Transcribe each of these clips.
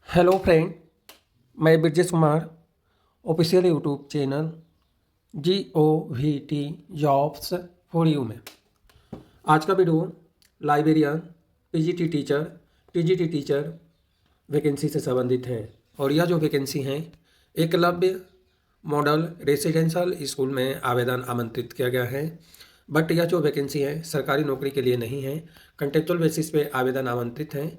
Hello friend, मैं Brajesh Kumar official YouTube channel GOVT jobs for you में आज का video librarian PGT teacher TGT teacher vacancy से संबंधित है। और यह जो वैकेंसी हैं एकलव्य मॉडल रेसिडेंशियल स्कूल में आवेदन आमंत्रित किया गया है। बट यह जो वैकेंसी है सरकारी नौकरी के लिए नहीं है, कंट्रेक्चुअल बेसिस पे आवेदन आमंत्रित हैं।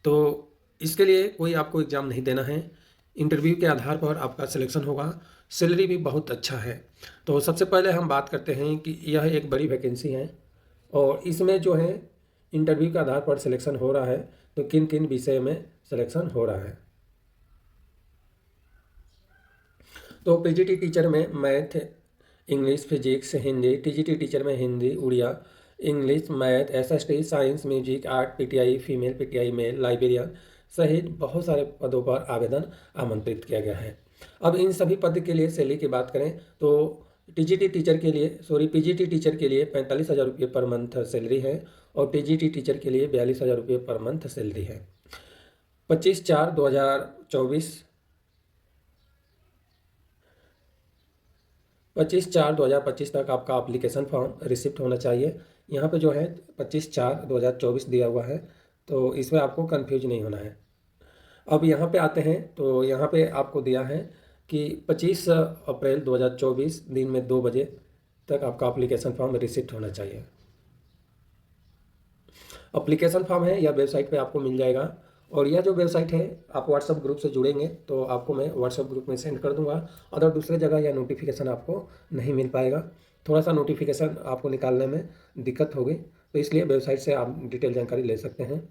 तो इसके लिए कोई आपको एग्ज़ाम नहीं देना है, इंटरव्यू के आधार पर आपका सिलेक्शन होगा। सैलरी भी बहुत अच्छा है। तो सबसे पहले हम बात करते हैं कि यह एक बड़ी वैकेंसी है और इसमें जो है इंटरव्यू के आधार पर सिलेक्शन हो रहा है। तो किन किन विषय में सिलेक्शन हो रहा है, तो PGT टीचर में math, English, physics, Hindi, TGT teacher में Hindi, Odia, English, math, SST, science, music, art, PTI female, PTI male, librarian सहित बहुत सारे पदों पर आवेदन आमंत्रित किया गया है। अब इन सभी पद के लिए सैलरी की बात करें तो PGT टीचर के लिए PGT टीचर के लिए 45,000 रुपये पर मंथ सैलरी है और TGT टीचर के लिए 42,000 रुपये पर मंथ सैलरी है। 25/4/2024 25/4/2025 तक आपका एप्लीकेशन फॉर्म रिसिप्ट होना चाहिए। यहाँ पे जो है 25/4/2024 दिया हुआ है, तो इसमें आपको कंफ्यूज नहीं होना है। अब यहाँ पे आते हैं तो यहाँ पे आपको दिया है कि 25 अप्रैल 2024 दिन में 2 बजे तक आपका एप्लीकेशन फॉर्म रिसिप्ट होना चाहिए। एप्लीकेशन फॉर्म है यह वेबसाइट पे आपको मिल जाएगा और यह जो वेबसाइट है आप व्हाट्सएप ग्रुप से जुड़ेंगे तो आपको मैं व्हाट्सएप ग्रुप में सेंड कर दूंगा। अदर दूसरे जगह यह नोटिफिकेशन आपको नहीं मिल पाएगा, थोड़ा सा नोटिफिकेशन आपको निकालने में दिक्कत होगी, तो इसलिए वेबसाइट से आप डिटेल जानकारी ले सकते हैं।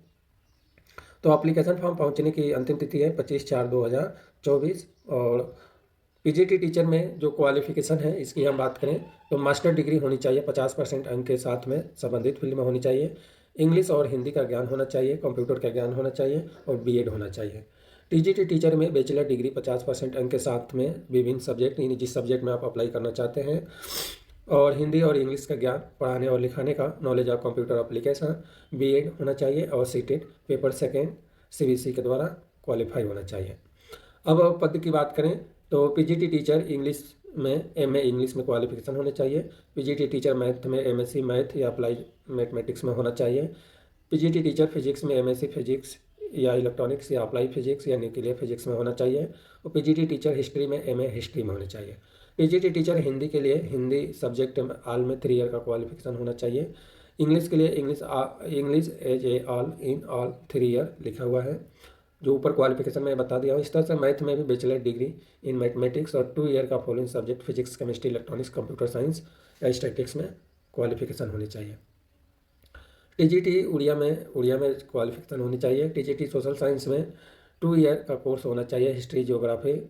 तो एप्लीकेशन फॉर्म पहुंचने की अंतिम तिथि है 25/4/2024 और PGT टीचर में जो क्वालिफिकेशन है इसकी हम बात करें तो मास्टर डिग्री होनी चाहिए 50% अंक के साथ में संबंधित फील्ड में होनी चाहिए। इंग्लिश और हिंदी का ज्ञान होना चाहिए, कंप्यूटर का ज्ञान होना चाहिए और BEd होना चाहिए। TGT टीचर में बैचलर डिग्री 50% अंक के साथ में विभिन्न सब्जेक्ट यानी जिस सब्जेक्ट में आप अप्लाई करना चाहते हैं और हिंदी और इंग्लिश का ज्ञान, पढ़ाने और लिखाने का knowledge of computer application, BEd होना चाहिए और सीटेट पेपर सेकेंड CBC के द्वारा क्वालिफाई होना चाहिए। अब पद की बात करें तो PGT टीचर इंग्लिश में MA इंग्लिश में क्वालिफिकेशन होने चाहिए। PGT टीचर मैथ में MSc मैथ या अप्लाई मैथमेटिक्स में होना चाहिए। PGT टीचर फिजिक्स में MSc फिजिक्स या इलेक्ट्रॉनिक्स या अप्लाई फिजिक्स या न्यूक्लियर फिजिक्स में होना चाहिए और PGT टीचर हिस्ट्री में MA हिस्ट्री में होना चाहिए। PGT टीचर हिंदी के लिए हिंदी सब्जेक्ट में ऑल में 3 ईयर का क्वालिफिकेशन होना चाहिए। इंग्लिश के लिए English as a all in all 3 year लिखा हुआ है, जो ऊपर क्वालिफिकेशन में बता दिया हूँ। इस तरह से मैथ में भी बैचलर डिग्री इन मैथमेटिक्स और 2 ईयर का following subject physics, chemistry, electronics, computer science या स्टैटिस्टिक्स में क्वालिफिकेशन होनी चाहिए। TGT उड़िया में क्वालिफिकेशन होनी चाहिए। TGT सोशल साइंस में 2 ईयर का कोर्स होना चाहिए, history, geography,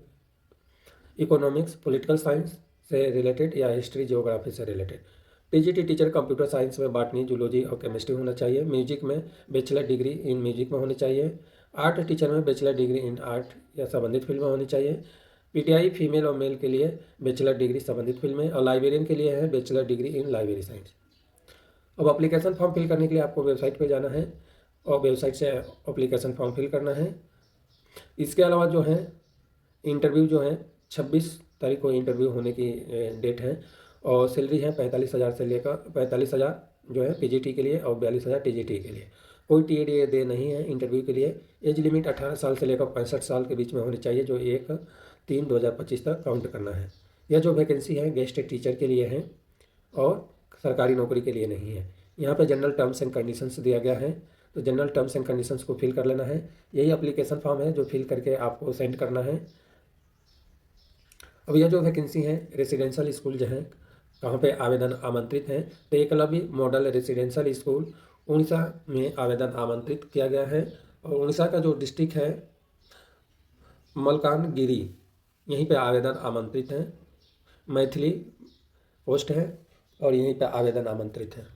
economics, political science से रिलेटेड या हिस्ट्री ज्योग्राफी से related. PGT teacher computer science में बॉटनी, जूलॉजी और केमिस्ट्री होना चाहिए। म्यूजिक में बैचलर डिग्री इन म्यूजिक में होनी चाहिए। आर्ट टीचर में बैचलर डिग्री इन आर्ट या संबंधित फील्ड में होनी चाहिए। PTI फीमेल और मेल के लिए बैचलर डिग्री संबंधित फील्ड में और लाइब्रेरियन के लिए है bachelor degree in library science. अब एप्लीकेशन फॉर्म फिल करने के लिए आपको वेबसाइट पर जाना है और वेबसाइट से एप्लीकेशन फॉर्म फिल करना है। इसके अलावा जो है इंटरव्यू जो है 26 तारीख को इंटरव्यू होने की डेट है और सैलरी है 45,000 से लेकर 45,000 जो है PGT के लिए और 42,000 TGT के लिए। कोई TDA दे नहीं है इंटरव्यू के लिए। एज लिमिट 18 साल से लेकर 65 साल के बीच में होनी चाहिए, जो 1/3/2025 तक काउंट करना है। यह जो वैकेंसी है गेस्ट टीचर के लिए है और सरकारी नौकरी के लिए नहीं है। यहाँ पे जनरल टर्म्स एंड कंडीशंस दिया गया है, तो जनरल टर्म्स एंड कंडीशंस को फिल कर लेना है। यही एप्लीकेशन फॉर्म है जो फिल करके आपको सेंड करना है। अब यह जो वैकेंसी है रेसिडेंशियल स्कूल जो है कहाँ पे आवेदन आमंत्रित हैं तो Eklavya model residential school Orissa में आवेदन आमंत्रित किया गया है और उड़ीसा का जो डिस्ट्रिक्ट है मलकानगिरी, यहीं पे आवेदन आमंत्रित हैं। मैथिली पोस्ट है और यहीं पे आवेदन आमंत्रित है।